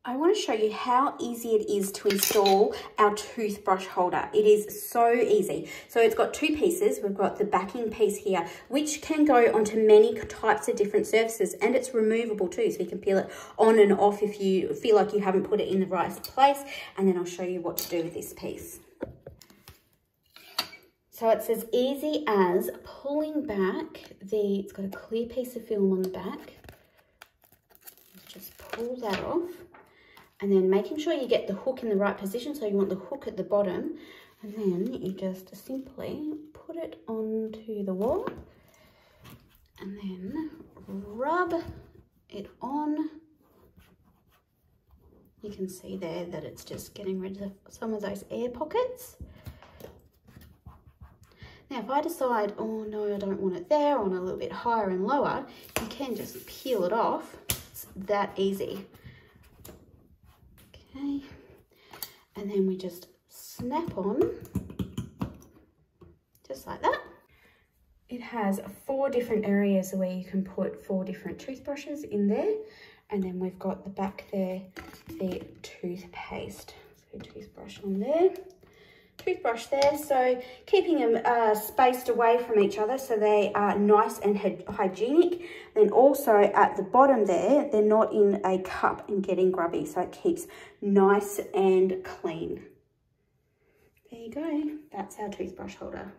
I want to show you how easy it is to install our toothbrush holder. It is so easy. So it's got two pieces. We've got the backing piece here, which can go onto many types of different surfaces, and it's removable too. So you can peel it on and off if you feel like you haven't put it in the right place. And then I'll show you what to do with this piece. So it's as easy as pulling back it's got a clear piece of film on the back. Just pull that off. And then making sure you get the hook in the right position. So you want the hook at the bottom. And then you just simply put it onto the wall. And then rub it on. You can see there that it's just getting rid of some of those air pockets. Now, if I decide, oh no, I don't want it there, I want it a little bit higher and lower, you can just peel it off. It's that easy. Okay, and then we just snap on, just like that. It has 4 different areas where you can put 4 different toothbrushes in there. And then we've got the back there, the toothpaste. So toothbrush on there, toothbrush there. So keeping them spaced away from each other so they are nice and hygienic. Then also at the bottom there, they're not in a cup and getting grubby. So it keeps nice and clean. There you go. That's our toothbrush holder.